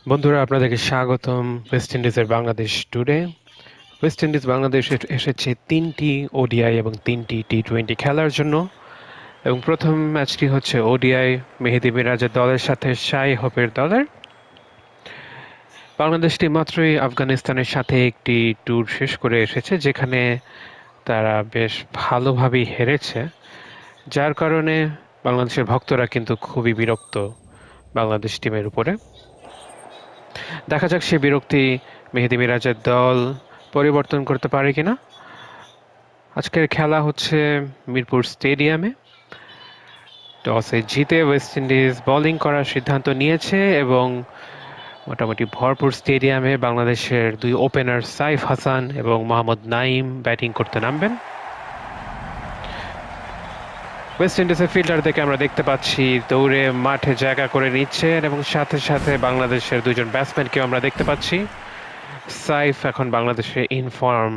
বন্ধুরা, আপনাদেরকে স্বাগতম ওয়েস্ট ইন্ডিজের বাংলাদেশ ট্যুরে। ওয়েস্ট ইন্ডিজ বাংলাদেশ এসেছে ৩টি ওডিআই এবং ৩টি টি-20 খেলার জন্য। এবং প্রথম ম্যাচটি হচ্ছে ওডিআই মেহেদী মিরাজের দলের সাথে শাই হোপের দলের। বাংলাদেশটি মাত্রই আফগানিস্তানের সাথে একটি ট্যুর শেষ করে এসেছে, যেখানে তারা বেশ ভালোভাবেই হেরেছে, যার কারণে বাংলাদেশের ভক্তরা কিন্তু খুবই বিরক্ত বাংলাদেশ টিমের উপরে। দেখা যাক সে বিরক্তি মেহেদী মিরাজের দল পরিবর্তন করতে পারে কিনা। আজকের খেলা হচ্ছে মিরপুর স্টেডিয়ামে। টসে জিতে ওয়েস্ট ইন্ডিজ বোলিং করার সিদ্ধান্ত নিয়েছে এবং মোটামুটি ভরপুর স্টেডিয়ামে বাংলাদেশের দুই ওপেনার সাইফ হাসান এবং মোহাম্মদ নাইম ব্যাটিং করতে নামবেন। ওয়েস্ট ইন্ডিজের ফিল্ডারদেরকে আমরা দেখতে পাচ্ছি দৌড়ে মাঠে জায়গা করে নিচ্ছেন এবং সাথে সাথে বাংলাদেশের দুজন ব্যাটসম্যানকেও আমরা দেখতে পাচ্ছি। সাইফ এখন বাংলাদেশের ইনফর্ম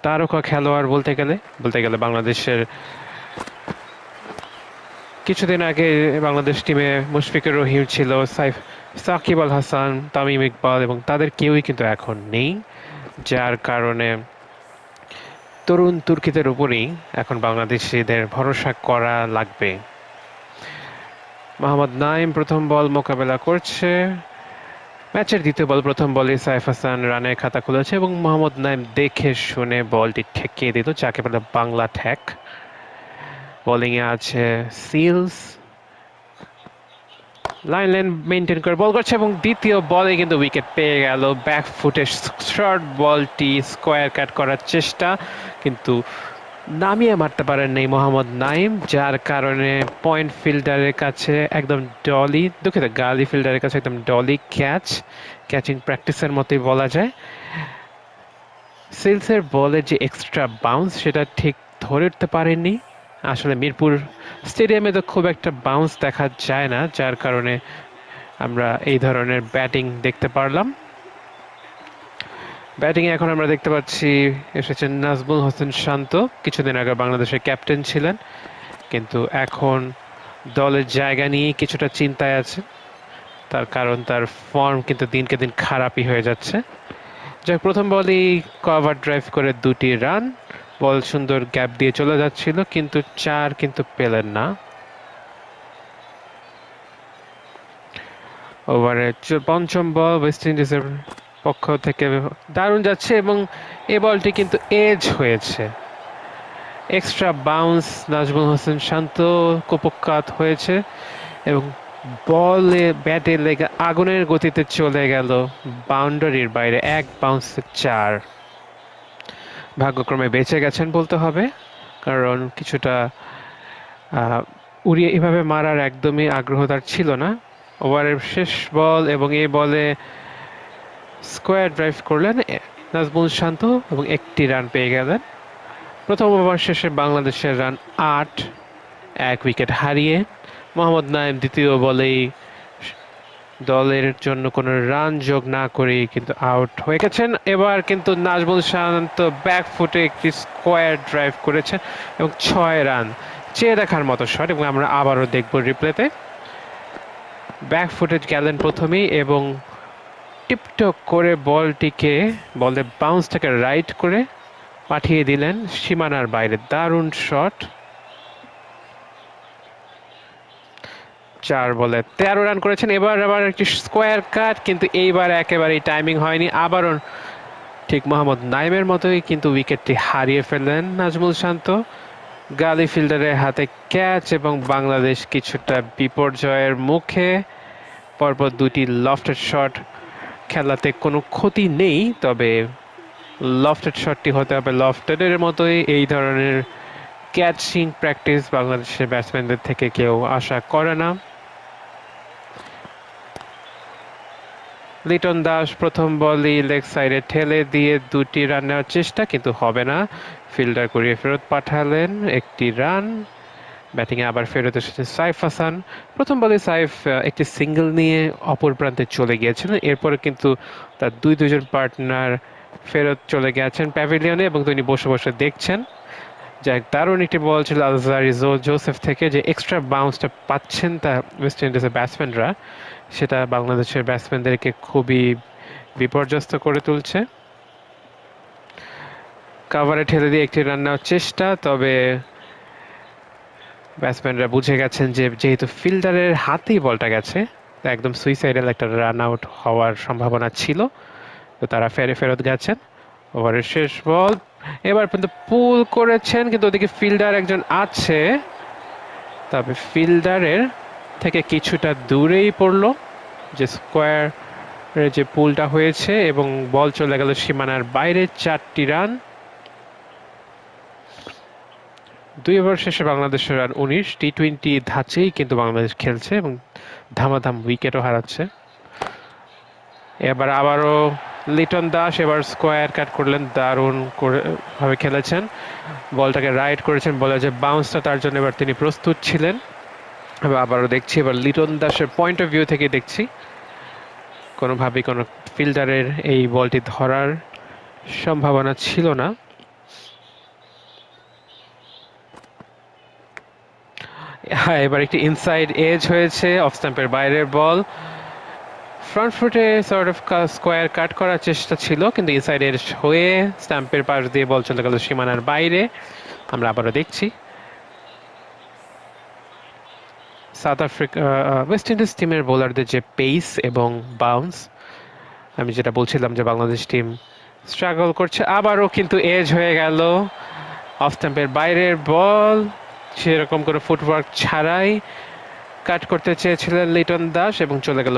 তারকা খেলোয়াড় বলতে গেলে বাংলাদেশের কিছুদিন আগে বাংলাদেশ টিমে মুশফিকুর রহিম ছিল, সাকিব আল হাসান, তামিম ইকবাল এবং তাদের কেউই কিন্তু এখন নেই, যার কারণে তরুণ তুর্কিদের উপরেই এখন বাংলাদেশিদের ভরসা করা লাগবে। মোহাম্মদ নাইম প্রথম বল মোকাবেলা করছে। ম্যাচের দ্বিতীয় বল প্রথম বলে সাইফ হাসান রানের খাতা খুলেছে এবং মোহাম্মদ নাইম দেখে শুনে বলটি ঠেকিয়ে দিল, যাকে বলে বাংলা ঠ্যাক। বোলিংয়ে আছে সিলস, লাইন মেনটেন করে বল করছে এবং দ্বিতীয় বলে কিন্তু উইকেট পেয়ে গেল। ব্যাক ফুটে শর্ট বলটি স্কোয়ার কাট করার চেষ্টা, কিন্তু নামিয়ে মারতে পারেননি মোহাম্মদ নাইম, যার কারণে পয়েন্ট ফিল্ডারের কাছে একদম গালি ফিল্ডারের কাছে একদম ডলি ক্যাচিং প্র্যাকটিসের মতোই বলা যায়। সিলসের বলে যে এক্সট্রা বাউন্স সেটা ঠিক ধরে উঠতে পারেননি। আসলে মিরপুর স্টেডিয়ামে তো খুব একটা বাউন্স দেখা যায় না, যার কারণে আমরা এই ধরনের ব্যাটিং দেখতে পারলাম। ব্যাটিংয়ে এখন আমরা দেখতে পাচ্ছি এসেছেন নাজমুল হোসেন শান্ত। কিছুদিন আগে বাংলাদেশের ক্যাপ্টেন ছিলেন, কিন্তু এখন দলের জায়গা নিয়ে কিছুটা চিন্তায় আছে, তার কারণ তার ফর্ম কিন্তু দিনকে দিন খারাপই হয়ে যাচ্ছে। যাই প্রথম বলেই কভার ড্রাইভ করে 2টি রান, বল সুন্দর গ্যাপ দিয়ে চলে যাচ্ছিল, কিন্তু 4 কিন্তু পেলেন না। ওভারে পঞ্চম বল ওয়েস্ট ইন্ডিজের পক্ষ থেকে দারুণ যাচ্ছে এবং এ বলটি কিন্তু এজ হয়েছে। এক্সট্রা বাউন্স নাজমুল হোসেন শান্ত কুপকাত হয়েছে এবং ব্যাটে লেগে আগুনের গতিতে চলে গেল বাউন্ডারির বাইরে, এক বাউন্সে 4। ভাগ্যক্রমে বেঁচে গেছেন বলতে হবে, কারণ কিছুটা উড়িয়ে এভাবে মারার একদমই আগ্রহ তার ছিল না। ওভারের শেষ বল এবং এই বলে স্কোয়ার ড্রাইভ করলেন নাজমুল শান্ত এবং 1টি রান পেয়ে গেলেন। প্রথম ওভার শেষে বাংলাদেশের রান 8, 1 উইকেট হারিয়ে। মোহাম্মদ নাইম দ্বিতীয় বলেই দলের জন্য কোনো রান যোগ না করেই কিন্তু আউট হয়ে গেছেন। এবার কিন্তু নাজমুল শান্ত ব্যাক ফুটে একটি স্কোয়ার ড্রাইভ করেছেন এবং 6 রান, চেয়ে দেখার মতো শট। এবং আমরা আবারও দেখব রিপ্লেতে। ব্যাক ফুটে গেলেন প্রথমেই এবং টিপটক করে বলের বাউন্সটাকে রাইট করে পাঠিয়ে দিলেন সীমানার বাইরে। দারুণ শট। 4 বলে 13 রান করেছেন। এবার আবার একটি স্কোয়ার কাট, কিন্তু এইবার একেবারেই টাইমিং হয়নি। আবারও ঠিক মোহাম্মদ নাইমের মতোই কিন্তু উইকেটটি হারিয়ে ফেললেন নাজমুল শান্ত। গালি ফিল্ডারের হাতে ক্যাচ এবং বাংলাদেশ কিছুটা বিপর্যয়ের মুখে। পরপর 2টি লফটেড শট, খেলাতে কোনো ক্ষতি নেই, তবে লফটেড শটটি হতে হবে লফটেডের মতোই। এই ধরনের ক্যাচিং প্র্যাকটিস বাংলাদেশের ব্যাটসম্যানদের থেকে কেউ আশা করে না। লিটন দাস প্রথম বলই লেগ সাইডে ঠেলে দিয়ে 2টি রান নেওয়ার চেষ্টা, কিন্তু হবে না। ফিল্ডার করিয়ে ফেরত পাঠালেন 1টি রান। ব্যাটিংয়ে আবার ফেরত এসেছে সাইফ হাসান। প্রথম বলে সাইফ একটি সিঙ্গেল নিয়ে অপর প্রান্তে চলে গিয়েছিলেন, এরপরে কিন্তু তার দুজন পার্টনার ফেরত চলে গেছেন প্যাভিলিয়নে এবং তিনি বসে বসে দেখছেন। যাক, দারুণ একটি বল ছিল আলজারি জোসেফ থেকে, যে এক্সট্রা বাউন্সটা পাচ্ছেন তা ওয়েস্ট ইন্ডিজের ব্যাটসম্যানরা, সেটা বাংলাদেশের ব্যাটসম্যানদেরকে খুবই বিপর্যস্ত করে তুলছে। কাভারে ঠেলে দিয়ে একটি রান নেওয়ার চেষ্টা, তবে ব্যাটসম্যানরা বুঝে গেছেন যে যেহেতু ফিল্ডারের হাতেই বলটা গেছে, একদম সুইসাইডাল একটা রান আউট হওয়ার সম্ভাবনা ছিল, তো তারা ফেরত গেছেন। ওভারের শেষ বল, এবার পর্যন্ত পুল করেছেন, কিন্তু ওদিকে ফিল্ডার একজন আছে, তবে ফিল্ডারের থেকে কিছুটা দূরেই পড়লো যে স্কোয়ারের যে পুলটা হয়েছে, এবং বল চলে গেল সীমানার বাইরে। 4টি রান। 2 ওভার শেষে বাংলাদেশের রান 19। টি-20 ধাঁচেই কিন্তু বাংলাদেশ খেলছে এবং ধামাধাম উইকেটও হারাচ্ছে। এবার আবারও লিটন দাস এবার স্কোয়ার কাট করলেন, দারুণ ভাবে খেলেছেন, বলটাকে রাইট করেছেন, বলার যে বাউন্সটা তার জন্য এবার তিনি প্রস্তুত ছিলেন। আবারও দেখছি, এবার লিটন দাসের পয়েন্ট অফ ভিউ থেকে দেখছি, কোনোভাবেই কোনো ফিল্ডারের এই বলটি ধরার সম্ভাবনা ছিল না। হ্যাঁ, এবার একটি ইনসাইড এজ হয়েছে, অফ স্টাম্পের বাইরের বল। ফ্রন্ট ফুটে সর্ট অফ স্কোয়ার কাট করার চেষ্টা ছিল, কিন্তু ইনসাইড এজ হয়ে স্টাম্পের পাশ দিয়ে বল চলে গেল সীমানার বাইরে। আমরা আবারও দেখছি সাউথ আফ্রিকা ওয়েস্ট ইন্ডিজ টিমের বোলারদের যে পেস এবং বাউন্স, আমি যেটা বলছিলাম যে বাংলাদেশ টিম স্ট্রাগল করছে। আবারও কিন্তু এজ হয়ে গেল, অফ স্টাম্পের বাইরের বল, সেরকম করে ফুটওয়ার্ক ছাড়াই কাট করতে চেয়েছিলেন লিটন দাস, এবং চলে গেল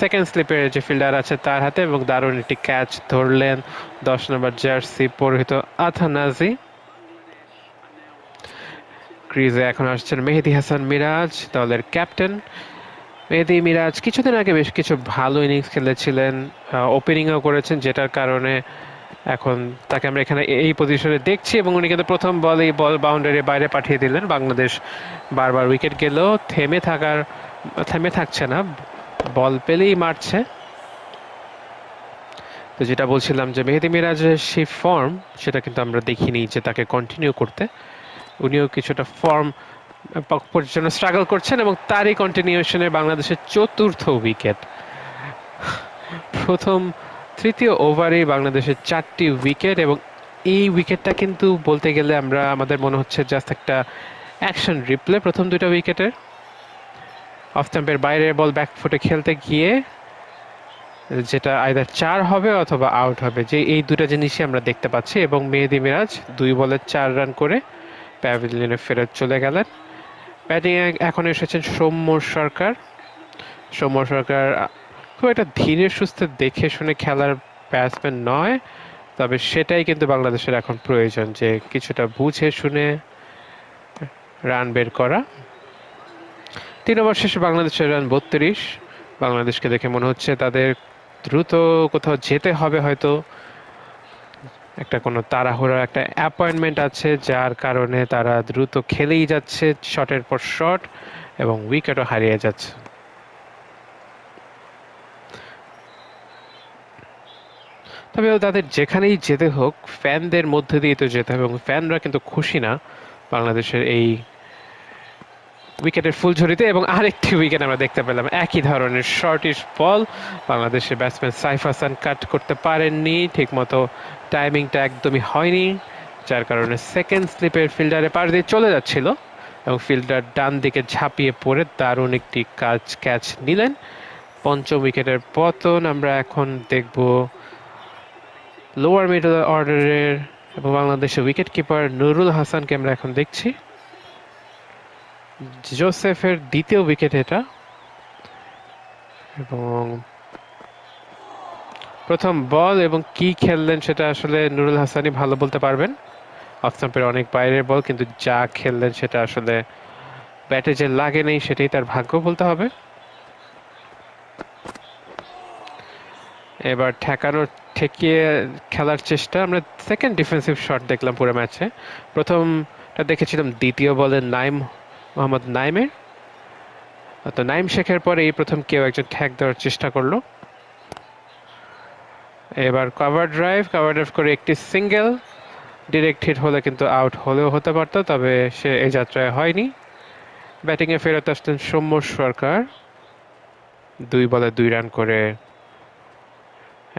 সেকেন্ড স্লিপের যে ফিল্ডার আছে তার হাতে, এবং দারুণ একটি ক্যাচ ধরলেন 10 নম্বর জার্সি পরিহিত আথানাজি। ক্রিজে এখন আসছেন মেহেদী হাসান মিরাজ, দলের ক্যাপ্টেন। মেহেদী মিরাজ কিছুদিন আগে বেশ কিছু ভালো ইনিংস খেলেছিলেন, ওপেনিংও করেছেন, যেটার কারণে এখন তাকে আমরা এখানে এই পজিশনে দেখছি, এবং উনি কিন্তু প্রথম বলেই বল বাউন্ডারি বাইরে পাঠিয়ে দিলেন। বাংলাদেশ বারবার উইকেট গেলেও থেমে থাকছে না, বল পেলেই মারছে। তো যেটা বলছিলাম যে মেহেদী মিরাজের সেই ফর্ম, সেটা কিন্তু আমরা দেখিনি যে তাকে কন্টিনিউ করতে। উনিও কিছুটা ফর্ম জন্য স্ট্রাগল করছেন, এবং তারই কন্টিনিউশনে বাংলাদেশের 4র্থ উইকেট। তৃতীয় ওভারে বাংলাদেশের 4টি উইকেট, এবং এই উইকেটটা কিন্তু বলতে গেলে আমাদের মনে হচ্ছে জাস্ট একটা অ্যাকশন রিপ্লে প্রথম 2টা উইকেটের। অফ স্টাম্পের বাইরের বল ব্যাকফুটে খেলতে গিয়ে যেটা আইদার 4 হবে অথবা আউট হবে, যে এই দুটো জিনিসই আমরা দেখতে পাচ্ছি। এবং মেহেদী মিরাজ 2 বলে 4 রান করে প্যাভিলিয়নে ফেরত চলে গেলেন। ব্যাটিংয়ে এখন এসেছেন সৌম্য সরকার। খুব একটা ধীরে সুস্থে দেখে শুনে খেলার ব্যাটসম্যান নয়, তবে সেটাই কিন্তু বাংলাদেশের এখন প্রয়োজন, যে কিছুটা বুঝে শুনে রান বের করা। 3 ওভার শেষে বাংলাদেশের রান 32। বাংলাদেশকে দেখে মনে হচ্ছে তাদের দ্রুত কোথাও যেতে হবে, হয়তো একটা কোনো তাড়াহুড়া একটা অ্যাপয়েন্টমেন্ট আছে, যার কারণে তারা দ্রুত খেলেই যাচ্ছে শটের পর শট, এবং উইকেটও হারিয়ে যাচ্ছে। তবে তাদের যেখানেই যেতে হোক, ফ্যানদের মধ্যে দিয়ে তো যেতে হবে, এবং ফ্যানরা কিন্তু খুশি না বাংলাদেশের এই উইকেটের ফুলঝুরিতে। এবং আরেকটি উইকেট আমরা দেখতে পেলাম, একই ধরনের শর্টিশ বল, বাংলাদেশের ব্যাটসম্যান সাইফ হাসান কাট করতে পারেননি ঠিকমতো, টাইমিংটা একদমই হয়নি, যার কারণে সেকেন্ড স্লিপের ফিল্ডারে পাশ দিয়ে চলে যাচ্ছিল, এবং ফিল্ডার ডান দিকে ঝাঁপিয়ে পড়ে দারুণ একটি ক্যাচ নিলেন। 5ম উইকেটের পতন আমরা এখন দেখব লোয়ার মিডল অর্ডারের, এবং বাংলাদেশের উইকেট কিপার নুরুল হাসানকে আমরা এখন দেখছি। জোসেফের 2য় উইকেট এটা, এবং প্রথম বল এবং কি খেললেন সেটা আসলে নুরুল হাসানই ভালো বলতে পারবেন। অফ স্টাম্পের অনেক বাইরের বল, কিন্তু যা খেললেন সেটা আসলে ব্যাটে যে লাগে নেই, সেটাই তার ভাগ্য বলতে হবে। এবার ঠেকিয়ে খেলার চেষ্টা, আমরা সেকেন্ড ডিফেন্সিভ শট দেখলাম পুরো ম্যাচে। প্রথমটা দেখেছিলাম দ্বিতীয় বলে মোহাম্মদ নাইমের, তো নাইম শেখের পরে এই প্রথম কেউ একজন ঠ্যাক দেওয়ার চেষ্টা করলো। এবার কভার ড্রাইভ করে একটি সিঙ্গেল, ডিরেক্ট হিট হলে কিন্তু আউট হলেও হতে পারতো, তবে সে এই যাত্রায় হয়নি। ব্যাটিংয়ে ফেরত আসতেন সৌম্য সরকার, 2 বলে 2 রান করে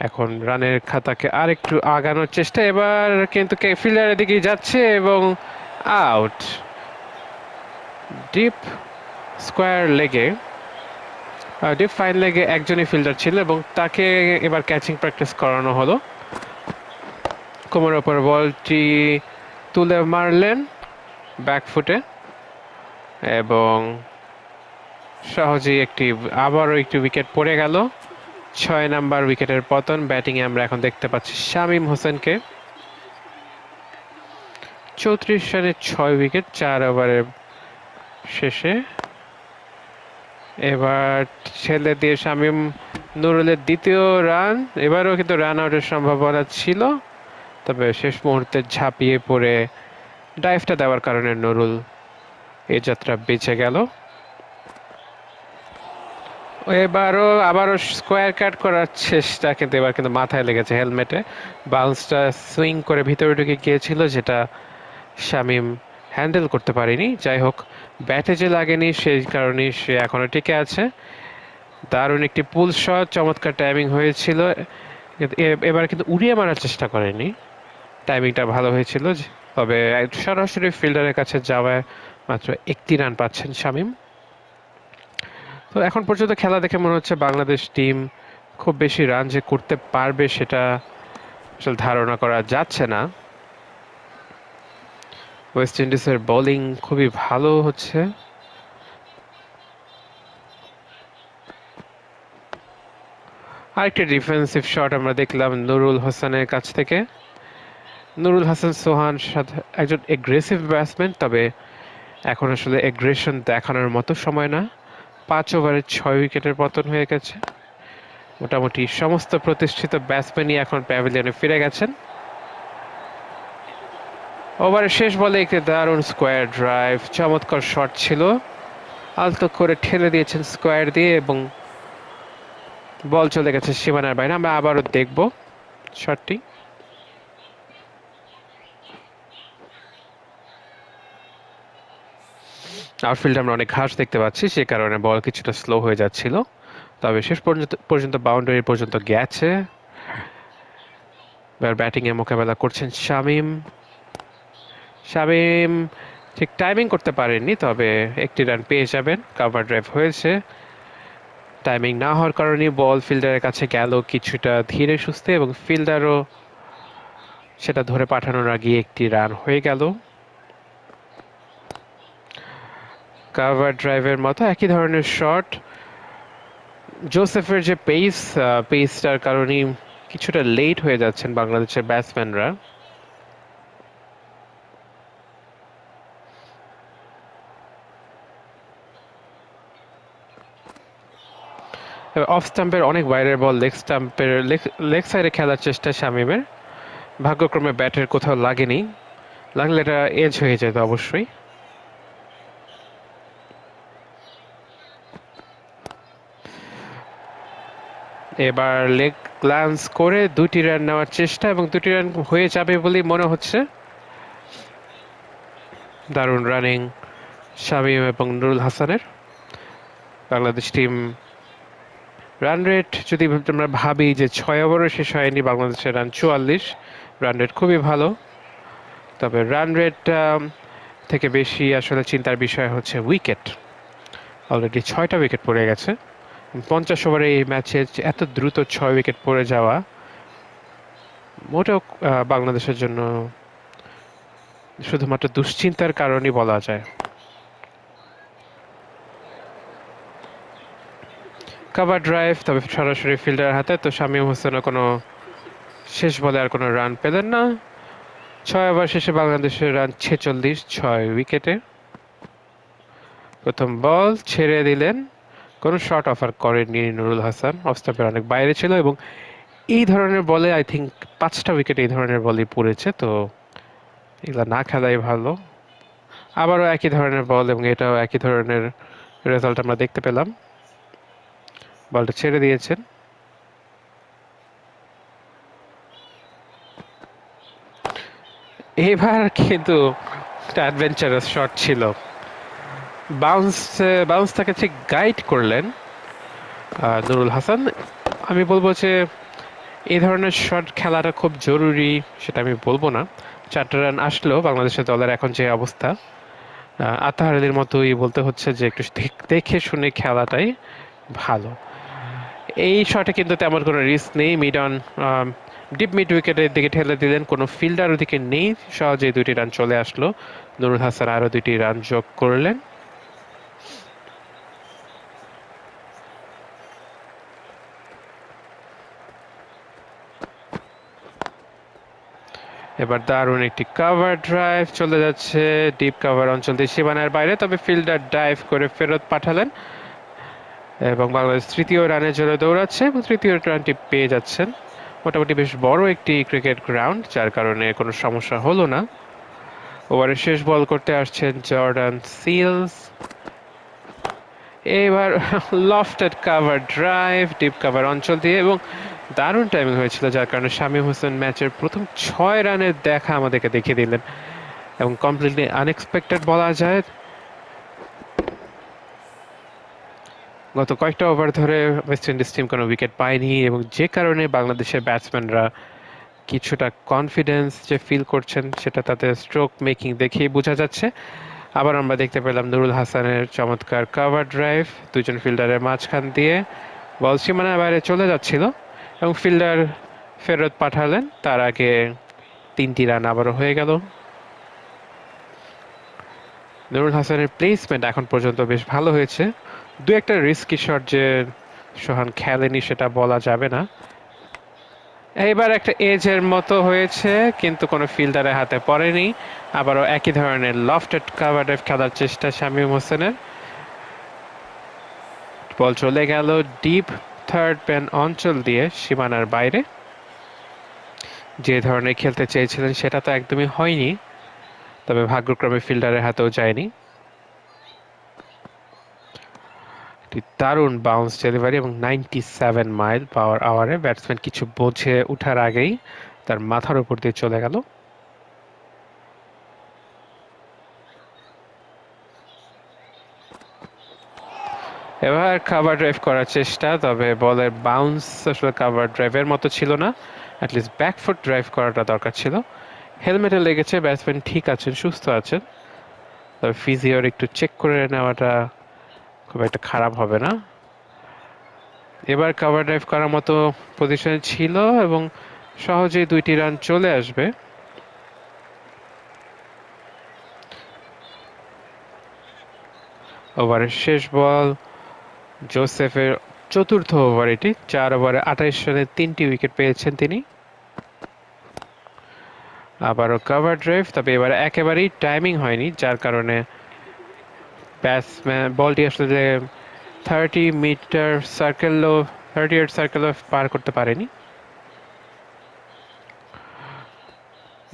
এখন রানের খাতাকে আরেকটু আগানোর চেষ্টা। এবার কিন্তু ফিল্ডারের দিকে যাচ্ছে এবং আউট। ডিপ স্কোয়ার লেগে, ডিপ ফাইন লেগে একজনই ফিল্ডার ছিল এবং তাকে এবার ক্যাচিং প্র্যাকটিস করানো হলো। কোমরের ওপর বলটি তুলে মারলেন ব্যাকফুটে এবং সহজেই আবারও একটি উইকেট পড়ে গেল। 6 নাম্বার উইকেটের পতন। ব্যাটিংয়ে আমরা এখন দেখতে পাচ্ছি শামীম হোসেনকে। 34 রানে 6 উইকেট 4 ওভারের শেষে। এবার ছেলে দিয়ে শামীম নুরুলের দ্বিতীয় রান। এবারও কিন্তু রান আউটের সম্ভাবনা ছিল, তবে শেষ মুহূর্তে ঝাঁপিয়ে পড়ে ডাইভটা দেওয়ার কারণে নুরুল এই যাত্রা বেঁচে গেল। আবারও স্কোয়ার কাট করার চেষ্টা, কিন্তু এবার কিন্তু মাথায় লেগেছে হেলমেটে। বাউন্সটা সুইং করে ভিতরে ঢুকে গিয়েছিল, যেটা শামীম হ্যান্ডেল করতে পারেনি। যাই হোক, ব্যাটে যে লাগেনি সেই কারণেই সে এখনো টিকে আছে। দারুণ একটি পুল শট, চমৎকার টাইমিং হয়েছিল। এবার কিন্তু উড়িয়ে মারার চেষ্টা করেনি, টাইমিংটা ভালো হয়েছিল। তবে সরাসরি ফিল্ডারের কাছে যাওয়ায় মাত্র 1টি রান পাচ্ছেন শামীম। তো এখন পর্যন্ত খেলা দেখে মনে হচ্ছে বাংলাদেশ টিম খুব বেশি রান যে করতে পারবে সেটা আসলে ধারণা করা যাচ্ছে না। ওয়েস্ট ইন্ডিজের বোলিং খুবই ভালো হচ্ছে। আরেকটি ডিফেন্সিভ শট আমরা দেখলাম নুরুল হাসানের কাছ থেকে। নুরুল হাসান সোহান একজন এগ্রেসিভ ব্যাটসম্যান, তবে এখন আসলে এগ্রেশন দেখানোর মতো সময় না। 5 ওভারে 6 উইকেটের পতন হয়ে গেছে। মোটামুটি সমস্ত প্রতিষ্ঠিত ব্যাটসম্যানই এখন প্যাভিলিয়নে ফিরে গেছেন। ওভারের শেষ বলে একটি দারুণ স্কোয়ার ড্রাইভ, চমৎকার শট ছিল, আলতো করে ঠেলে দিয়েছেন স্কোয়ার দিয়ে এবং বল চলে গেছে সীমানার বাইরে। আমরা আবারও দেখব শটটি। আউটফিল্ডে আমরা অনেক ঘাস দেখতে পাচ্ছি, সে কারণে বল কিছুটা স্লো হয়ে যাচ্ছিল, তবে শেষ পর্যন্ত বাউন্ডারি পর্যন্ত গেছে। এবার ব্যাটিংয়ে মোকাবেলা করছেন শামীম। শামীম ঠিক টাইমিং করতে পারেননি, তবে 1টি রান পেয়ে যাবেন। কভার ড্রাইভ হয়েছে, টাইমিং না হওয়ার কারণে বল ফিল্ডারের কাছে গেল কিছুটা ধীরে সুস্থে এবং ফিল্ডারও সেটা ধরে পাঠানোর আগে 1টি রান হয়ে গেল। কভার ড্রাইভের মতো একই ধরনের শট। জোসেফের যে পেসটার কারণেই কিছুটা লেট হয়ে যাচ্ছেন বাংলাদেশের ব্যাটসম্যানরা। অফ স্টাম্পের অনেক বাইরের বল লেগ সাইডে খেলার চেষ্টা শামীমের। ভাগ্যক্রমে ব্যাটের কোথাও লাগেনি, লাগলে এটা এজ হয়ে যেত অবশ্যই। এবার লেগ গ্লান্স করে 2টি রান নেওয়ার চেষ্টা এবং 2টি রান হয়ে যাবে বলেই মনে হচ্ছে। দারুণ রানিং শামীম এবং নুরুল হাসানের। বাংলাদেশ টিম রান রেট যদি আমরা ভাবি যে 6 ওভারও শেষ হয়নি, বাংলাদেশের রান 44, রান রেট খুবই ভালো। তবে রান রেট থেকে বেশি আসলে চিন্তার বিষয় হচ্ছে উইকেট। অলরেডি 6টা উইকেট পড়ে গেছে। 50 ওভারে এই ম্যাচে এত দ্রুত 6 উইকেট পড়ে যাওয়া মোটেও বাংলাদেশের জন্য শুধুমাত্র দুশ্চিন্তার কারণই বলা যায়। কভার ড্রাইভ, তবে সরাসরি ফিল্ডার হাতে, তো শামীম হোসেনও শেষ বলে আর কোনো রান পেলেন না। 6 ওভার শেষে বাংলাদেশের রান 46, 6 উইকেটে। প্রথম বল ছেড়ে দিলেন, কোনো শট অফার করেননি নুরুল হাসান, অফ স্টাম্পের অনেক বাইরে ছিল এবং এই ধরনের বলে আই থিঙ্ক 5টা উইকেট এই ধরনের বলই পড়েছে, তো এগুলো না খেলাই ভালো। আবারও একই ধরনের বল এবং এটাও একই ধরনের রেজাল্ট আমরা দেখতে পেলাম। বলটা ছেড়ে দিয়েছেন। এবার কিন্তু একটা অ্যাডভেঞ্চারাস শট ছিল। বাউন্স বাউন্স তাকে ঠিক গাইড করলেন নুরুল হাসান। আমি বলবো যে এই ধরনের শট খেলাটা খুব জরুরি, সেটা আমি বলবো না। 4টা রান আসলেও বাংলাদেশের দলের এখন যে অবস্থা, আতাহার আলীর মতোই বলতে হচ্ছে যে একটু দেখে শুনে খেলাটাই ভালো। এই শটে কিন্তু তেমন কোনো রিস্ক নেই। মিড অন ডিপ মিড উইকেটের দিকে ঠেলে দিলেন, কোনো ফিল্ডার ওদিকে নেই, সহজেই 2টি রান চলে আসলো। নুরুল হাসান আরও 2টি রান যোগ করলেন। এবার দারুণ একটি কাভার ড্রাইভ চলে যাচ্ছে ডিপ কাভার অঞ্চল দিয়ে সীমানার বাইরে, তবে ফিল্ডার ডাইভ করে ফেরত পাঠালেন এবং বাংলাদেশ তৃতীয় রানের জন্য দৌড়াচ্ছে এবং তৃতীয় রানটি পেয়ে যাচ্ছেন। মোটামুটি বেশ বড় একটি ক্রিকেট গ্রাউন্ড, যার কারণে কোনো সমস্যা হলো না। ওভারে শেষ বল করতে আসছেন জর্ডান সিলস। এবার lofted cover drive deep cover অঞ্চল দিয়ে এবং দারুণ টাইমিং হয়েছিল, যার কারণে শামীম হোসেন ম্যাচের প্রথম 6 রানের দেখা আমাদেরকে দেখিয়ে দিলেন এবং কমপ্লিটলি আনএক্সপেক্টেড বলা যায়। গত কয়েকটা ওভার ধরে ওয়েস্ট ইন্ডিজ টিম কোনো উইকেট পায়নি এবং যে কারণে বাংলাদেশের ব্যাটসম্যানরা কিছুটা কনফিডেন্স যে ফিল করছেন সেটা তাদের স্ট্রোক মেকিং দেখেই বোঝা যাচ্ছে। আবার আমরা দেখতে পেলাম নুরুল হাসানের চমৎকার কাভার ড্রাইভ 2জন ফিল্ডারের মাঝখান দিয়ে, বল সীমানার বাইরে চলে যাচ্ছিল এবং ফিল্ডার ফেরত পাঠালেন। তার আগে 3টি রান আবারও হয়ে গেল। নুরুল হাসানের প্লেসমেন্ট এখন পর্যন্ত বেশ ভালো হয়েছে। দু একটা রিস্কি শট যে সোহান খেলেনি সেটা বলা যাবে না। এইবার একটা এজের মতো হয়েছে কিন্তু কোনো ফিল্ডারের হাতে পড়েনি। আবারও একই ধরনের লফটেড কাভার ড্রাইভ খেলার চেষ্টা শামীম হোসেনের। বল চলে গেল ডিপ থার্ড ম্যান অঞ্চল দিয়ে সীমানার বাইরে। যে ধরনের খেলতে চেয়েছিলেন সেটা তো একদমই হয়নি, তবে ভাগ্যক্রমে ফিল্ডারের হাতেও যায়নি। একটি দারুণ বাউন্স ডেলিভারি এবং 97 মাইল পাওয়ার আওয়ারে ব্যাটসম্যান কিছু বোঝে উঠার আগেই তার মাথার উপর দিয়ে চলে গেল। এবার কাভার ড্রাইভ করার চেষ্টা, তবে বলের বাউন্স আসলে কাভার ড্রাইভের মতো ছিল না। অ্যাটলিস্ট ব্যাকফুট ড্রাইভ করাটা দরকার ছিল। হেলমেটে লেগেছে, ব্যাটসম্যান ঠিক আছেন, সুস্থ আছেন, তবে ফিজিওর একটু চেক করে নেওয়াটা খুব একটা খারাপ হবে না। এবার কাভার ড্রাইভ করার মতো পজিশনে ছিল এবং সহজেই 2টি রান চলে আসবে। ওভারের শেষ বল জোসেফের চতুর্থ ওভার, এটি 4 ওভারে 28 রানে 3টি উইকেট পেয়েছেন তিনি। আবারও কাভার ড্রাইভ, তবে এবার একেবারেই টাইমিং হয়নি, যার কারণে ব্যাটসম্যান বলটি আসলে 30 মিটার সার্কেলও 38 সার্কেলও পার করতে পারেনি।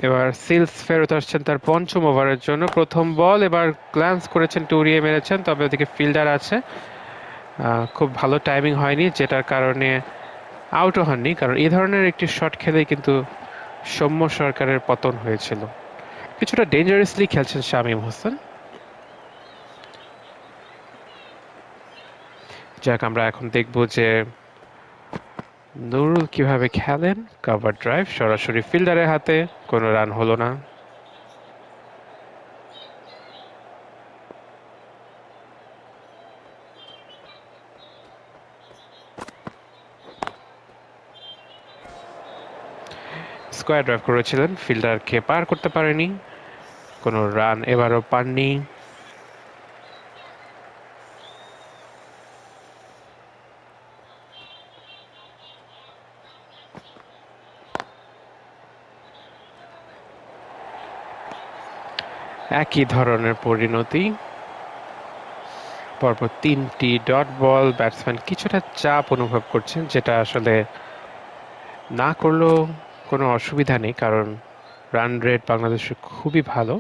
এবার সিলস ফেরত আসছেন তার পঞ্চম ওভারের জন্য। প্রথম বল এবার গ্ল্যান্স করেছেন, টুরিয়ে মেরেছেন, তবে ওদিকে ফিল্ডার আছে। খুব ভালো টাইমিং হয়নি, যেটার কারণে আউটও হননি, কারণ এই ধরনের একটি শট খেলেই কিন্তু সৌম্য সরকারের পতন হয়েছিল। কিছুটা ডেঞ্জারাসলি খেলছেন শামীম হোসেন। যাক, আমরা এখন দেখব যে নুরুল কিভাবে খেলেন। কাভার ড্রাইভ সরাসরি ফিল্ডারের হাতে, কোনো রান হলো না। স্কোয়ার ড্রাইভ করেছিলেন, ফিল্ডারকে পার করতে পারেনি, কোনো রান এবারও পাননি। একই ধরনের পরিণতি, পরপর 3টি ডট বল। ব্যাটসম্যান কিছুটা চাপ অনুভব করছেন, যেটা আসলে না করলেও কোনো অসুবিধা নেই, কারণ রান রেট বাংলাদেশের খুবই ভালো।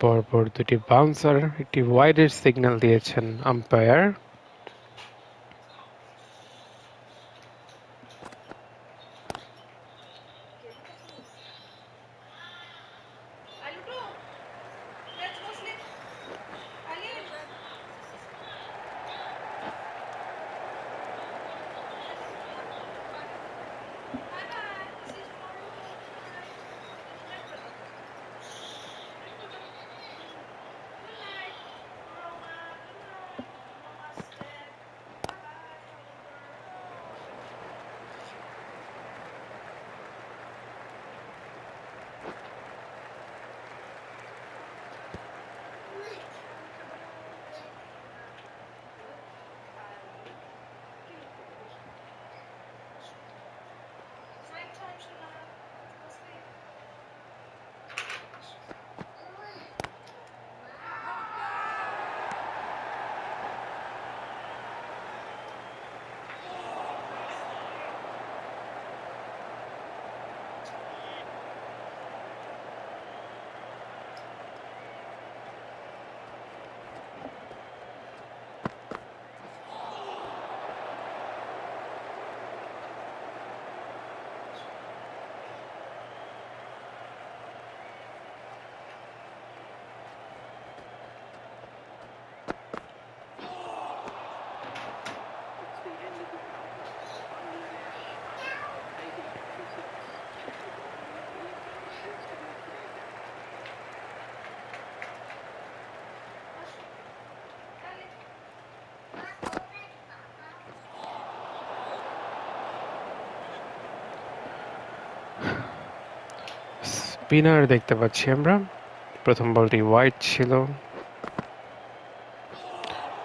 পরপর দুটি বাউন্সার, একটি ওয়াইডের সিগন্যাল দিয়েছেন আম্পায়ার। স্পিনার দেখতে পাচ্ছি আমরা। প্রথম বলটি ওয়াইড ছিল,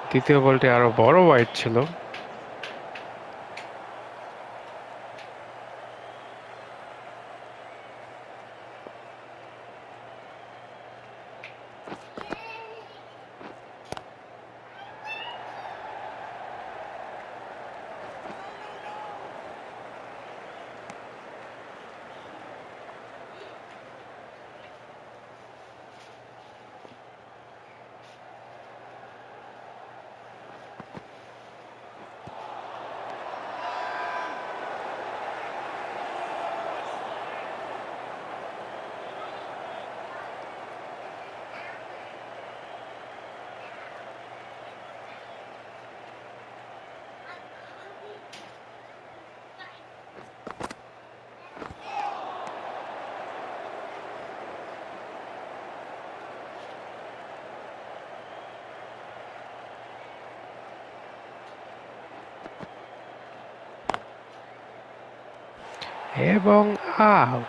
দ্বিতীয় বলটি আরো বড় ওয়াইড ছিল। এবং আউট।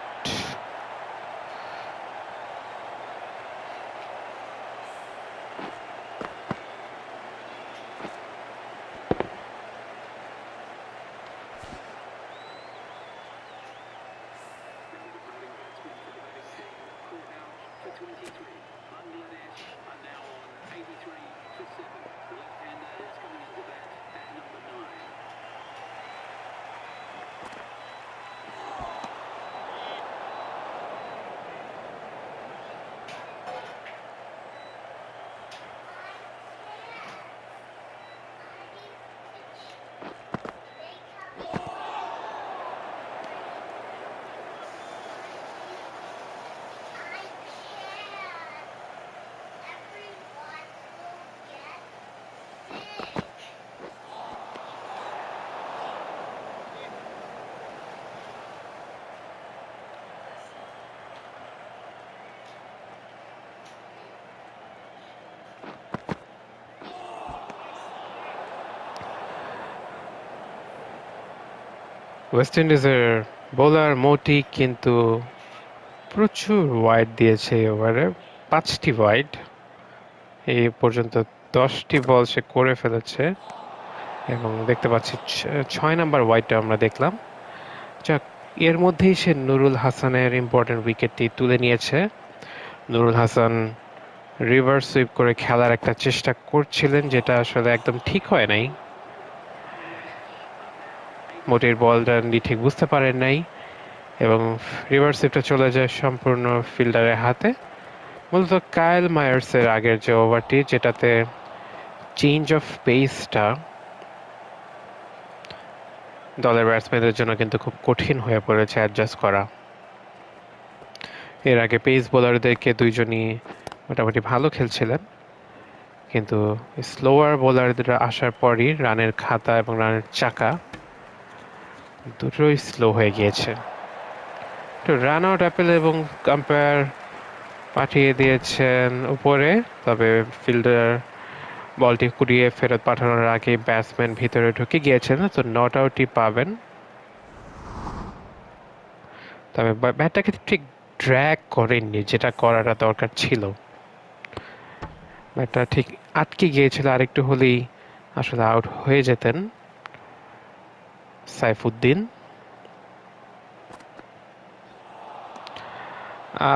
ওয়েস্ট ইন্ডিজের বোলার মোটি কিন্তু প্রচুর ওয়াইড দিয়েছে এই ওভারে, 5টি ওয়াইড। এই পর্যন্ত 10টি বল সে করে ফেলেছে এবং দেখতে পাচ্ছি 6 নাম্বার ওয়াইডটা আমরা দেখলাম। যাক, এর মধ্যেই সে নুরুল হাসানের ইম্পর্টেন্ট উইকেটটি তুলে নিয়েছে। নুরুল হাসান রিভার্স সুইপ করে খেলার একটা চেষ্টা করছিলেন, যেটা আসলে একদম ঠিক হয় নাই। মোটির বলটা ঠিক বুঝতে পারেন নাই এবং রিভার্স সুইপটা চলে যায় সম্পূর্ণ ফিল্ডারের হাতে। মূলত কায়েল মায়ার্সের আগের যে ওভারটি, যেটাতে চেঞ্জ অফ পেসটা দলের ব্যাটসম্যানদের জন্য কিন্তু খুব কঠিন হয়ে পড়েছে অ্যাডজাস্ট করা। এর আগে পেস বোলারদেরকে দুইজনই মোটামুটি ভালো খেলছিলেন, কিন্তু স্লোয়ার বোলারদের আসার পরই রানের খাতা এবং রানের চাকা দুটোই স্লো হয়ে গিয়েছে। তো রান আউট অ্যাপেল এবং আম্পায়ার পাঠিয়ে দিয়েছেন উপরে, তবে ফিল্ডার বলটি কুড়িয়ে ফেরত পাঠানোর আগে ব্যাটসম্যান ভিতরে ঢুকে গিয়েছেন, তো নট আউটই পাবেন। তবে ব্যাটটাকে ঠিক ড্র্যাগ করেননি, যেটা করাটা দরকার ছিল। ব্যাটটা ঠিক আটকে গিয়েছিল, আরেকটু হলেই আসলে আউট হয়ে যেতেন সাইফুদ্দিন।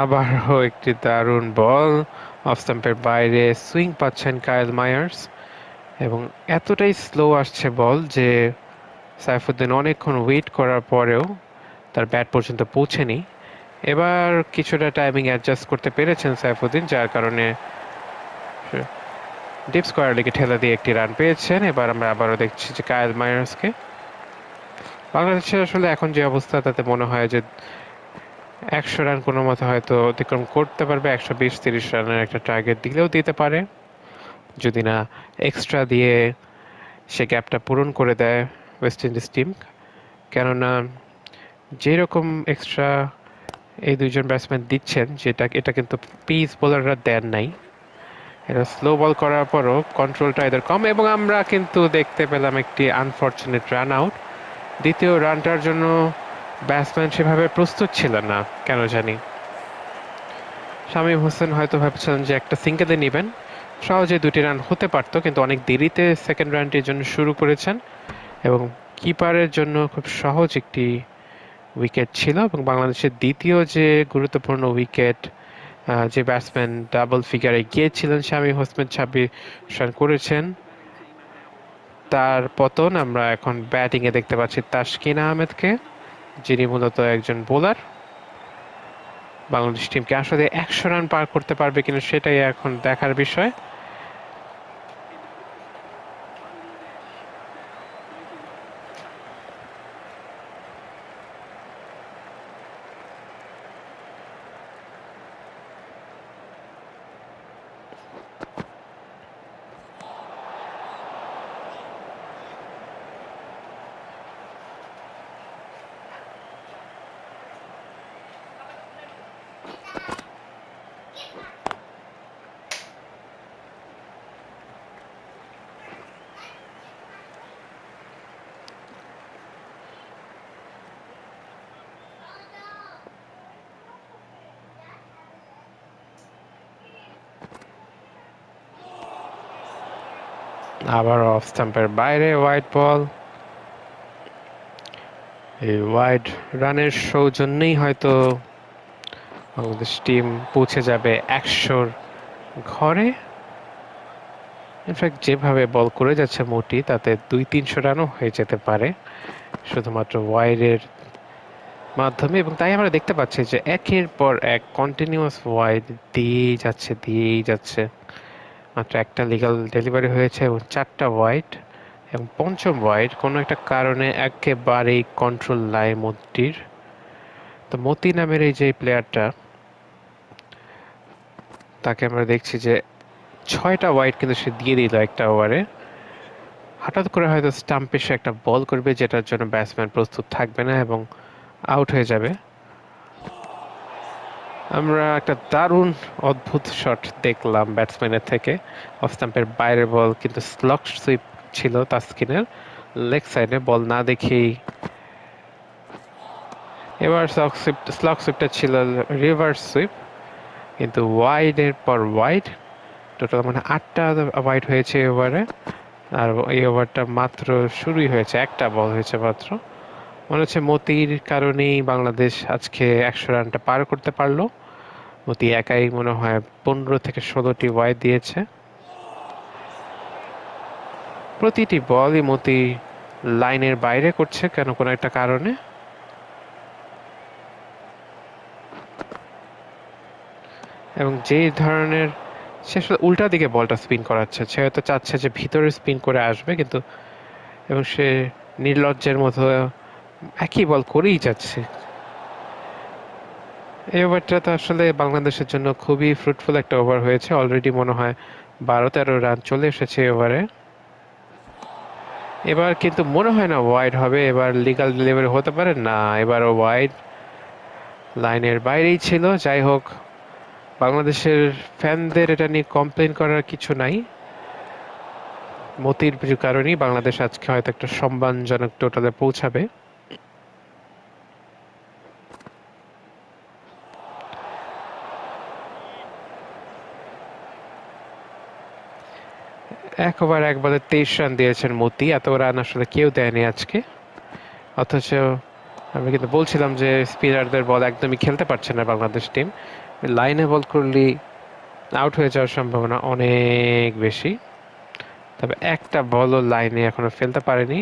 আবারও একটি দারুণ বল, অফ স্টাম্পের বাইরে সুইং পাচ্ছেন কায়েল মায়ার্স, এবং এতটাই স্লো আসছে বল যে সাইফুদ্দিন অনেকক্ষণ ওয়েট করার পরেও তার ব্যাট পর্যন্ত পৌঁছেনি। এবার কিছুটা টাইমিং অ্যাডজাস্ট করতে পেরেছেন সাইফুদ্দিন, যার কারণে ডিপ স্কয়ার লেগে ঠেলা দিয়ে একটি রান পেয়েছেন। এবার আমরা আবারও দেখছি যে কায়েল মায়ার্সকে। বাংলাদেশের আসলে এখন যে অবস্থা, তাতে মনে হয় যে 100 রান কোনো মতে হয়তো অতিক্রম করতে পারবে। 120-30 রানের একটা টার্গেট দিলেও দিতে পারে, যদি না এক্সট্রা দিয়ে সে গ্যাপটা পূরণ করে দেয় ওয়েস্ট ইন্ডিজ টিম। কেননা যেরকম এক্সট্রা এই দুইজন ব্যাটসম্যান দিচ্ছেন, এটা কিন্তু পেস বোলাররা দেন নাই। এরা স্লো বল করার পরও কন্ট্রোলটা এদের কম, এবং আমরা কিন্তু দেখতে পেলাম একটি আনফর্চুনেট রান আউট। দ্বিতীয় রানটার জন্য ব্যাটসম্যান সেভাবে প্রস্তুত ছিলেন না কেন জানি। শামীম হোসেন হয়তো ভাবছিলেন যে একটা সিঙ্গেলে নেবেন, সহজে 2টি রান হতে পারতো, কিন্তু অনেক দেরিতে সেকেন্ড রানটির জন্য শুরু করেছেন, এবং কিপারের জন্য খুব সহজ একটি উইকেট ছিল। এবং বাংলাদেশের দ্বিতীয় যে গুরুত্বপূর্ণ উইকেট, যে ব্যাটসম্যান ডাবল ফিগারে গিয়েছিলেন শামীম হোসেন, 26 রান করেছেন, তার পতন আমরা এখন ব্যাটিংয়ে দেখতে পাচ্ছি তাসকিন আহমেদকে, যিনি মূলত একজন বোলার। বাংলাদেশ টিমকে আসলে 100 রান পার করতে পারবে কিনা সেটাই এখন দেখার বিষয়। আবার অফ স্টাম্পের বাইরে ওয়াইড বল। এই ওয়াইড রানের সৌজন্যেই হয়তো বাংলাদেশ টিম পৌঁছে যাবে 100-র ঘরে। ইনফ্যাক্ট যেভাবে বল করে যাচ্ছে মোটি, তাতে 200-300 রানও হয়ে যেতে পারে শুধুমাত্র ওয়াইডের মাধ্যমে। এবং তাই আমরা দেখতে পাচ্ছি যে একের পর এক কন্টিনিউয়াস ওয়াইড দিয়েই যাচ্ছে। মাত্র একটা লিগ্যাল ডেলিভারি হয়েছে এবং 4টা ওয়াইড, এবং পঞ্চম ওয়াইড কোনো একটা কারণে একেবারেই কন্ট্রোল নাই মতির। তো মতি নামের এই যে প্লেয়ারটা, তাকে আমরা দেখছি যে 6টা ওয়াইড কিন্তু সে দিয়ে দিল একটা ওভারে। হঠাৎ করে হয়তো স্টাম্পে সে একটা বল করবে, যেটার জন্য ব্যাটসম্যান প্রস্তুত থাকবে না এবং আউট হয়ে যাবে। আমরা একটা দারুণ অদ্ভুত শট দেখলাম ব্যাটসম্যানের থেকে। অফ স্টাম্পের বাইরের বল, কিন্তু স্লগ সুইপ ছিল তাসকিনের লেগ সাইডে, বল না দেখেই। এবার স্লগ সুইপটা ছিল রিভার্স সুইপ, কিন্তু ওয়াইডের পর ওয়াইড, টোটাল মানে 8টা ওয়াইড হয়েছে ওভারে। আর এই ওভারটা মাত্র শুরুই হয়েছে, একটা বল হয়েছে মাত্র। মনে হচ্ছে মতির কারণেই বাংলাদেশ আজকে 100 রানটা পার করতে পারলো। মতি একাই মনে হয় 15 থেকে 16টি ওয়াইড দিয়েছে। প্রতিটি বলই মতি লাইনের বাইরে করছে কেন কোনো একটা কারণে। এবং যেই ধরনের সে আসলে উল্টা দিকে বলটা স্পিন করাচ্ছে, সে হয়তো চাচ্ছে যে ভিতরে স্পিন করে আসবে, কিন্তু এবং সে নির্লজ্জের মতো একই বল করেই যাচ্ছে। এই ওভারটা তো আসলে বাংলাদেশের জন্য খুবই ফ্রুটফুল একটা ওভার হয়েছে। অলরেডি মনে হয় 12-13 রান চলে এসেছে ওভারে। এবার কিন্তু মনে হয় না ওয়াইড হবে, এবার লিগ্যাল ডেলিভারি হতে পারে না, এবারও ওয়াইড, লাইনের বাইরেই ছিল। যাই হোক, বাংলাদেশের ফ্যানদের এটা নিয়ে কমপ্লেন করার কিছু নাই। মতির কারণেই বাংলাদেশ আজকে হয়তো একটা সম্মানজনক টোটালে পৌঁছাবে। এক ওভার এক বলে 23 রান দিয়েছেন মতি, এত রান আসলে কেউ দেয়নি আজকে। অথচ আমি কিন্তু বলছিলাম যে স্পিনারদের বল একদমই খেলতে পারছে না বাংলাদেশ টিম। লাইনে বল করলে আউট হয়ে যাওয়ার সম্ভাবনা অনেক বেশি। তবে একটা বলও লাইনে এখনো ফেলতে পারেনি,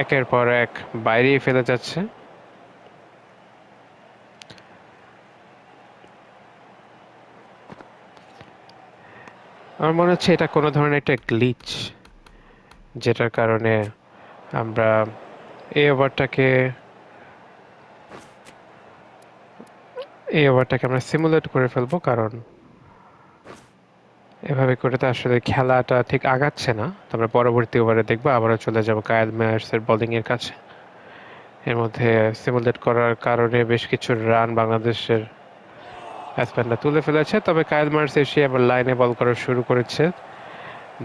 একের পর এক বাইরেই ফেলে যাচ্ছে। আমার মনে হচ্ছে এটা কোনো ধরনের একটা গ্লিচ, যেটার কারণে আমরা এই ওভারটাকে আমরা সিমুলেট করে ফেলবো, কারণ এভাবে করে তো আসলে খেলাটা ঠিক আগাচ্ছে না। তারপরে পরবর্তী ওভারে দেখবো আবারও চলে যাবো কায়েল মায়ার্সের বোলিংয়ের কাছে। এর মধ্যে সিমুলেট করার কারণে বেশ কিছু রান বাংলাদেশের ব্যাটসম্যানরা তুলে ফেলেছে। তবে কায়েল মায়ার্স এসে আবার লাইনে বল করা শুরু করেছে।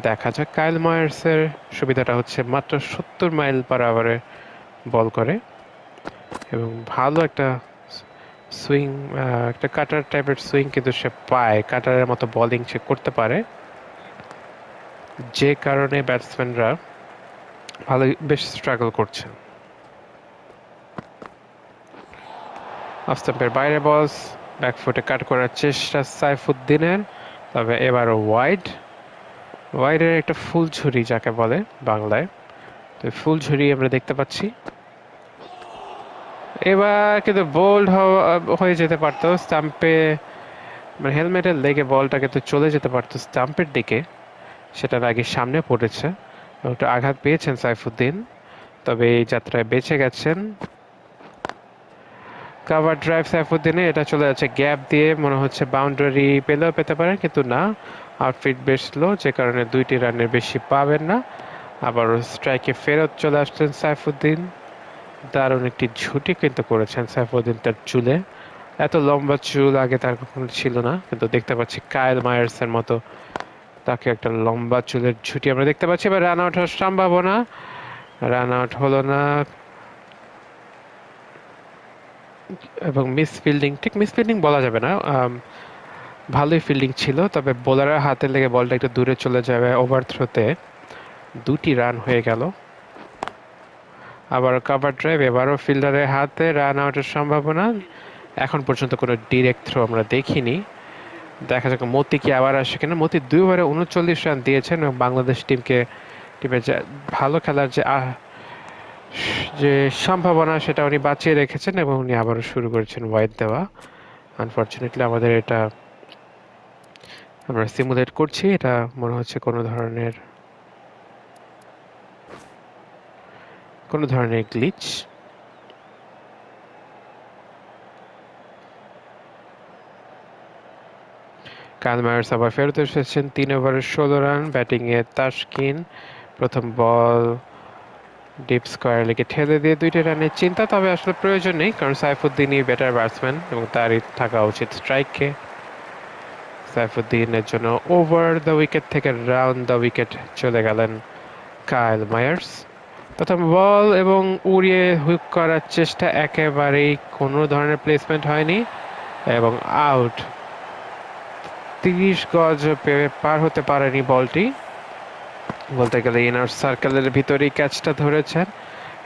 দেখা যাক, কায়েল মায়ার্সের সুবিধাটা হচ্ছে মাত্র 70 মাইল পার আওয়ারে বল করে এবং ভালো একটা সুইং, একটা কাটার টাইপের সুইং কিন্তু সে পায়, কাটারের মতো বোলিং সে করতে পারে, যে কারণে ব্যাটসম্যানরা ভালো বেশ স্ট্রাগল করছে। অফ স্টাম্পের বাইরে বল, ব্যাকফুটে কাট করার চেষ্টা সাইফুদ্দিনের, তবে এবারও ওয়াইড। ওয়াইডের একটা ফুলঝুরি যাকে বলে বাংলায়, তো ফুলঝুরি আমরা দেখতে পাচ্ছি। এবার কিন্তু বোল্ড হয়ে যেতে পারতো স্টাম্পে, মানে হেলমেটের লেগে বলটা কিন্তু চলে যেতে পারতো স্টাম্পের দিকে, সেটার আগে সামনে পড়েছে, একটু আঘাত পেয়েছেন সাইফুদ্দিন, তবে এই যাত্রায় বেঁচে গেছেন। কাভার ড্রাইভ সাইফুদ্দিনে, এটা চলে যাচ্ছে গ্যাপ দিয়ে, মনে হচ্ছে বাউন্ডারি পেলেও পেতে পারেন, কিন্তু না, আউটফিট বেশ লো, যে কারণে 2টি রানের বেশি পাবেন না। আবারও স্ট্রাইকে ফেরত চলে আসছেন সাইফুদ্দিন। দারুণ একটি ঝুঁটি কিন্তু করেছেন সাইফুদ্দিন তার চুলে। এত লম্বা চুল আগে তার কখনো ছিল না, কিন্তু দেখতে পাচ্ছি কায়েল মায়ার্সের মতো তাকে একটা লম্বা চুলের ঝুঁটি আমরা দেখতে পাচ্ছি। এবার রান আউট হওয়ার সম্ভাবনা, রান আউট হলো না, এবং মিস ফিল্ডিং, ঠিক মিস ফিল্ডিং বলা যাবে না, ভালোই ফিল্ডিং ছিল, তবে বোলারের হাতে লেগে বলটা একটু দূরে চলে যাবে। ওভার থ্রোতে 2টি রান হয়ে গেল। আবার কভার ড্রাইভ, এবারও ফিল্ডারের হাতে, রান আউটের সম্ভাবনা। এখন পর্যন্ত কোনো ডিরেক্ট থ্রো আমরা দেখিনি, দেখা যাক মতি কি আবার আসে কিনা। মতি 2 ওভারে 39 রান দিয়েছেন এবং বাংলাদেশ টিমের যে ভালো খেলার যে সম্ভাবনা সেটা উনি বাঁচিয়ে রেখেছেন এবং উনি আবারও শুরু করেছেন ওয়াইড দেওয়া। আনফর্চুনেটলি আমাদের এটা আমরা সিমুলেট করছি, এটা মনে হচ্ছে কোনো ধরনের গ্লিচ। কায়েল মায়ার্স আবার ফেরত এসেছেন, 3 ওভারে 16 রান, ব্যাটিংয়ে তাসকিন। প্রথম বল ডিপ স্কোয়ার লেগে ঠেলে দিয়ে 2টি রানের চিন্তা, তবে আসলে প্রয়োজন নেই, কারণ সাইফুদ্দিনই বেটার ব্যাটসম্যান এবং তারই থাকা উচিত স্ট্রাইকে। সাইফুদ্দিনের জন্য ওভার দ্য উইকেট থেকে রাউন্ড দ্য উইকেট চলে গেলেন কায়েল মায়ার্স। প্রথম বল এবং উড়িয়ে হুক করার চেষ্টা, একেবারেই কোনো ধরনের প্লেসমেন্ট হয়নি এবং আউট। 30 গজ পার হতে পারেনি বলটি, বলতে গেলে ইনার সার্কেলের ভিতরেই ক্যাচটা ধরেছেন।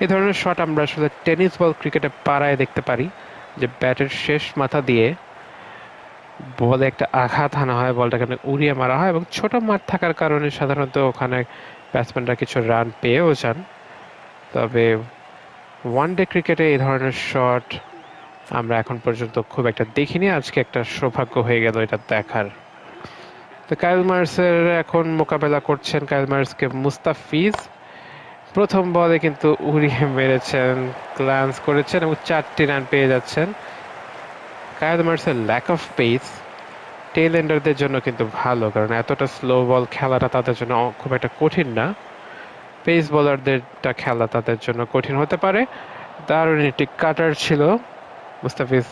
এই ধরনের শট আমরা আসলে টেনিস বল ক্রিকেটে পাড়ায় দেখতে পারি, যে ব্যাটের শেষ মাথা দিয়ে বলে একটা আঘাত হানা হয়, বলটাকে উড়িয়ে মারা হয় এবং ছোট মাঠ থাকার কারণে সাধারণত ওখানে ব্যাটসম্যানরা কিছু রান পেয়েও যান। তবে ওয়ান ডে ক্রিকেটে এই ধরনের শট আমরা এখন পর্যন্ত খুব একটা দেখিনি, আজকে একটা সৌভাগ্য হয়ে গেল এটা দেখার। তো কাইল মার্সের এখন মোকাবেলা করছেন কাইল মার্সকে মুস্তাফিজ। প্রথম বলে কিন্তু উড়িয়ে মেরেছেন, গ্লান্স করেছেন এবং 4টি রান পেয়ে যাচ্ছেন। কাইল মার্সের ল্যাক অফ পেস টেল এন্ডারদের জন্য কিন্তু ভালো, কারণ এতটা স্লো বল খেলাটা তাদের জন্য খুব একটা কঠিন না। পেস বোলারদেরটা খেলা তাদের জন্য কঠিন হতে পারে। দারুণ একটি কাটার ছিল, মুস্তাফিজ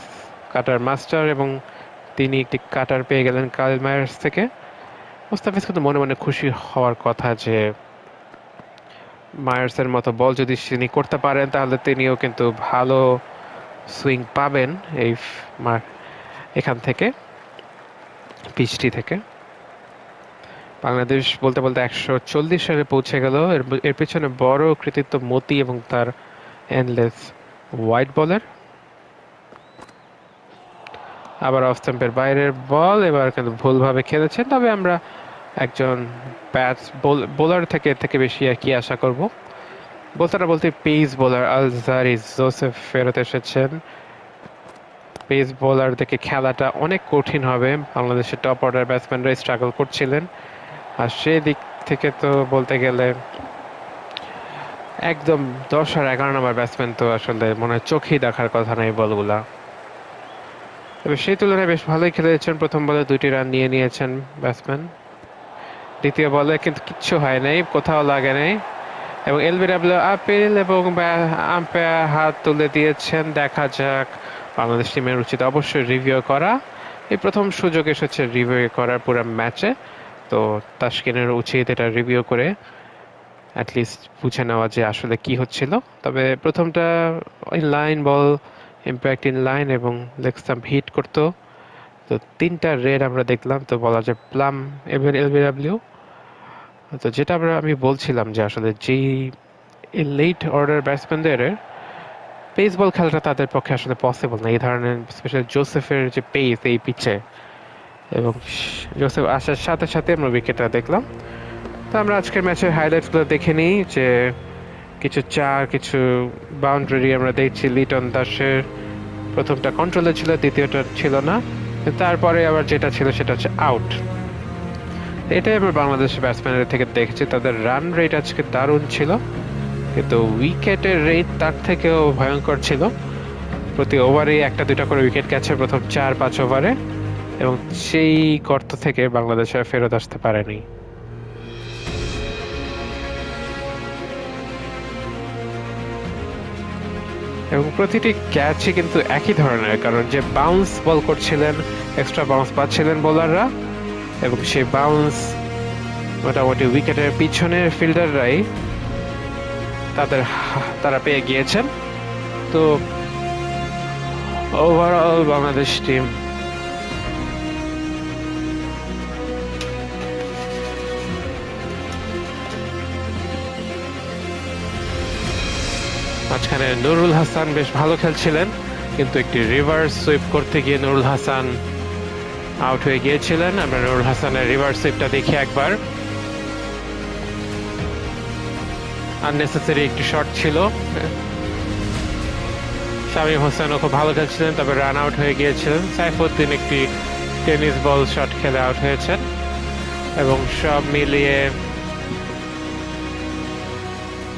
কাটার মাস্টার, এবং তিনি একটি কাটার পেয়ে গেলেন কাইল মার্স থেকে। মুস্তাফিজ কিন্তু মনে মনে খুশি হওয়ার কথা যে মায়ার্সের মতো বল যদি তিনি করতে পারেন তাহলে তিনিও কিন্তু ভালো সুইং পাবেন এই এখান থেকে, পিচটি থেকে। বাংলাদেশ বলতে বলতে 140 রানে পৌঁছে গেল। এর পেছনে বড় কৃতিত্ব মতি এবং তার এন্ডলেস হোয়াইট বলের। আবার অফ স্টাম্পের বাইরের বল, এবার কিন্তু ভুলভাবে খেলেছেন, তবে আমরা একজন বোলার থেকে বেশি আর কি আশা করব। বলতে পেস বোলার আলজারিস জোসেফ ফেরত এসেছেন। পেস বোলার থেকে খেলাটা অনেক কঠিন হবে, বাংলাদেশের টপ অর্ডার ব্যাটসম্যানরা স্ট্রাগল করছিলেন। আর সেদিক থেকে তো বলতে গেলে একদম 10 আর 11 নম্বর ব্যাটসম্যান তো আসলে মনে হয় চোখেই দেখার কথা না এই বলগুলা। তবে সেই তুলনায় বেশ ভালোই খেলেছেন, প্রথম বলে 2টি রান নিয়েছেন ব্যাটসম্যান। দ্বিতীয় বলে কিন্তু কিচ্ছু হয় নাই, কোথাও লাগে নাই, এবং এলবিডব্লিউ আপিল এবং আম্পায়ার হাত তুলে দিয়েছেন। দেখা যাক, বাংলাদেশ টিমের উচিত অবশ্যই রিভিউ করা। এই প্রথম সুযোগ এসেছে রিভিউ করার পুরো ম্যাচে, তো তাসকিনের উচিত এটা রিভিউ করে অ্যাটলিস্ট বুঝে নেওয়া যে আসলে কি হচ্ছিল। তবে প্রথমটা in line ball, impact in line এবং লেগ স্টাম্প হিট করতো, তো 3টা রেড আমরা দেখলাম, তো বলা যায় প্লাম এলবিডব্লিউ। তো যেটা আমি বলছিলাম যে আসলে যেই লেট অর্ডার ব্যাটসম্যানদের পেস বল খেলাটা তাদের পক্ষে আসলে পসিবল না, এই ধরনের স্পেশালি জোসেফের যে পেস এই পিচে, এবং জোসেফ আসার সাথে সাথে আমরা উইকেটটা দেখলাম। তো আমরা আজকের ম্যাচের হাইলাইটসগুলো দেখে নিই, যে কিছু চার, কিছু বাউন্ডারি আমরা দেখছি। লিটন দাসের প্রথমটা কন্ট্রোলে ছিল, দ্বিতীয়টা ছিল না, তারপরে আবার যেটা ছিল সেটা হচ্ছে আউট। এটাই আমরা বাংলাদেশের ব্যাটসম্যানদের থেকে দেখেছি, তাদের রান রেট আজকে দারুণ ছিল, কিন্তু উইকেটের রেট তার থেকেও ভয়ঙ্কর ছিল। প্রতি ওভারে 1-2টা করে উইকেট গেছে প্রথম 4-5 ওভারে, এবং সেই গর্ত থেকে বাংলাদেশ আর ফেরত আসতে পারেনি। এবং প্রতিটি ক্যাচই কিন্তু একই ধরনের, কারণ যে বাউন্স বল করছিলেন, এক্সট্রা বাউন্স পাচ্ছিলেন বোলাররা, এবং সেই বাউন্স মোটামুটি উইকেটের পিছনের ফিল্ডাররাই তারা পেয়ে গিয়েছেন। তো ওভারঅল বাংলাদেশ টিম মাঝখানে নুরুল হাসান বেশ ভালো খেলছিলেন, কিন্তু একটি রিভার্স সুইপ করতে গিয়ে নুরুল হাসান আউট হয়ে গিয়েছিলেন। আমরা নুরুল হাসানের রিভার্স সুইপটা দেখি একবার। আননেসেসারি একটি শট ছিল, শামীম হোসেনও খুব ভালো খেলছিলেন, তবে রান আউট হয়ে গিয়েছিলেন। সাইফুদ্দিন একটি টেনিস বল শট খেলে আউট হয়েছেন, এবং সব মিলিয়ে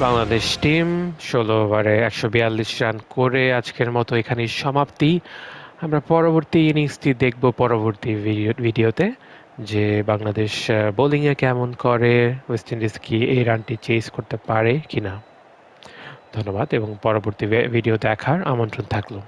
বাংলাদেশ টিম 16 ওভারে 142 রান করে আজকের মতো এখানেই সমাপ্তি। আমরা পরবর্তী ইনিংসটি দেখব পরবর্তী ভিডিওতে, যে বাংলাদেশ বোলিংয়ে কেমন করে, ওয়েস্ট ইন্ডিজ কি এই রানটি চেস করতে পারে কিনা। ধন্যবাদ এবং পরবর্তী ভিডিও দেখার আমন্ত্রণ থাকলো।